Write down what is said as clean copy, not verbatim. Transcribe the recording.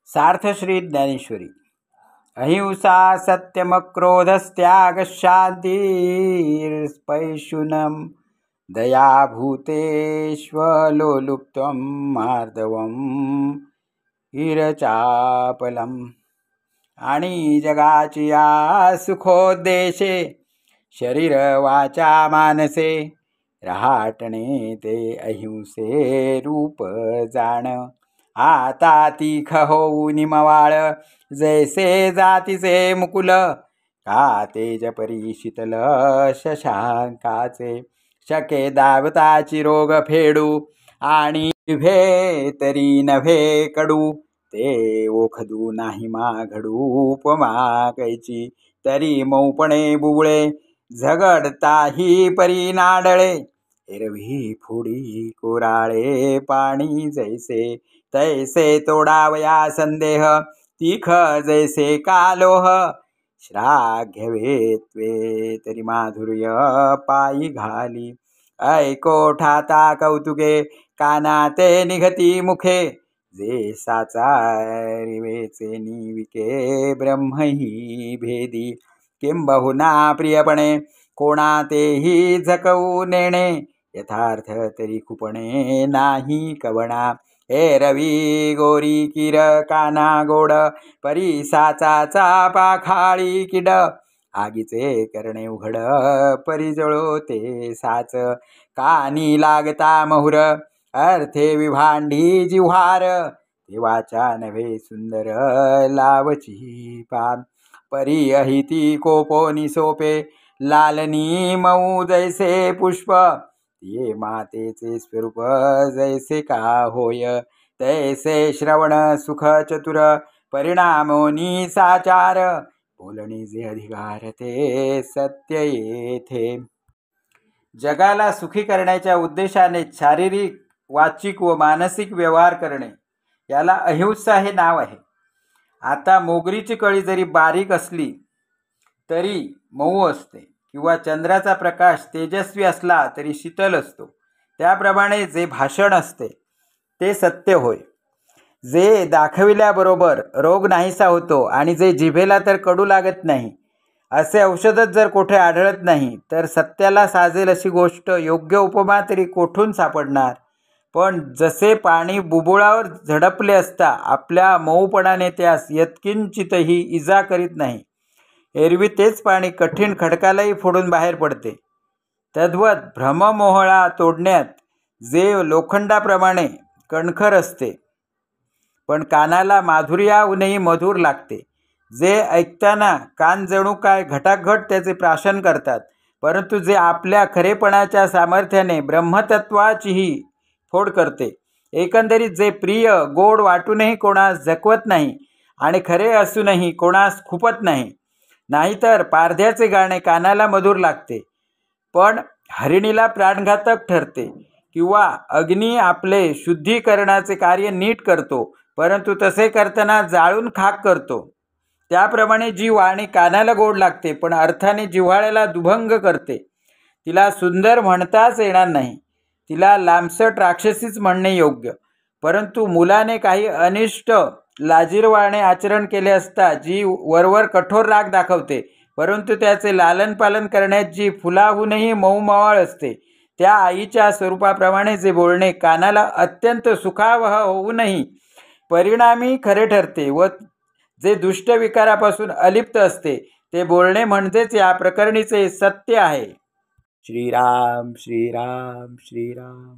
सार्थ श्री ज्ञानेश्वरी। अहिंसा सत्यमक्रोधस्त्याग शान्तिर्पैशुनम् दया भूतेष्वलोलुप्त्वं मार्दवं हिरचापलम्। आणि जगाची या सुखोद्देशे शरीर वाचा मानसे रहाटणे ते अहिंसे रूप जाण। आता तीख होऊन मवाळ जैसे जातीचे मुकुल का तेज परी शीतल शशांकाचे शके दावताची रोग फेडू आणि जिव्हे तरी नव्हे कडू ते ओखदू नाही माघडू उपमा कैची तरी मौपणे बुबळे झगडताही परी नाडळे एरवी फोडी कोराळे पाणी जैसे तैसे तोडावया संदेह तीख जैसे कालोह श्राग्यवे त्वे तरी माधुर्य पायी घाली ऐको ठाता कौतुके कानाते निघती मुखे जे साचारिवेचे निविके ब्रह्मही भेदी किंबहुना प्रियपणे कोणातेही झकवू नेणे यथार्थ तरी खुपणे नाही कवणा एरवी गोरी किर काना गोड परी साचाचा पाखाळी किड आगीचे करणे उघड परी जळो ते साच कानी लागता महुर अर्थे विभांडी जिव्हार देवाच्या नव्हे सुंदर लावची पान परी अहिती कोपोनी सोपे लालनी मऊ जैसे पुष्प ये मातेचे स्वरूप जैसे का होय तैसे श्रवण सुख चतुर परिणामोनी साचार बोलणी जे अधिकार ते सत्य येथे। जगाला सुखी करण्याच्या उद्देशाने शारीरिक वाचिक व मानसिक व्यवहार करणे याला अहिंसा हे नाव आहे। आता मोगरीची कळी जरी बारीक असली तरी मऊ असते किंवा चंद्राचा प्रकाश तेजस्वी असला तरी शीतल असतो त्याप्रमाणे जे भाषण असते ते सत्य होय। जे दाखविल्याबरोबर रोग नाहीसा होतो आणि जे जिभेला तर कडू लागत नाही असे औषधच जर कोठे आढळत नाही तर सत्याला साजेल अशी गोष्ट योग्य उपमा तरी कोठून सापडणार। पण जसे पाणी बुबुळावर झडपले असता आपल्या मऊपणाने त्यास यत्किंचितही इजा करीत नाही एरवी तेच पाणी कठीण खडकालाही फोडून बाहेर पडते तद्वत भ्रममोहळा तोडण्यात जे लोखंडाप्रमाणे कणखर असते पण कानाला माधुर्याहूनही मधुर लागते जे ऐकताना कान जणू काय घटाघट त्याचे प्राशन करतात परंतु जे आपल्या खरेपणाच्या सामर्थ्याने ब्रह्मतत्वाचीही फोड करते एकंदरीत जे प्रिय गोड वाटूनही कोणास झकवत नाही आणि खरे असूनही कोणास खुपत नाही नाहीतर पारध्याचे गाणे कानाला मधुर लागते पण हरिणीला प्राणघातक ठरते किंवा अग्नी आपले शुद्धीकरणाचे कार्य नीट करतो परंतु तसे करताना जाळून खाक करतो त्याप्रमाणे जी वाणी कानाला गोड लागते पण अर्थाने जिव्हाळ्याला दुभंग करते तिला सुंदर म्हणताच येणार नाही तिला लांबसट राक्षसीच म्हणणे योग्य परंतु मुलाने काही अनिष्ट लाजिरवाणे आचरण केले असता जी वरवर कठोर राग दाखवते परंतु त्याचे लालन पालन करण्यात जी फुलाहूनही मऊमवाळ असते त्या आईच्या स्वरूपाप्रमाणे जे बोलणे कानाला अत्यंत सुखावह होऊनही परिणामी खरे ठरते व जे दुष्ट विकारापासून अलिप्त असते ते बोलणे म्हणजेच या प्रकरणीचे सत्य आहे। श्रीराम श्रीराम श्रीराम।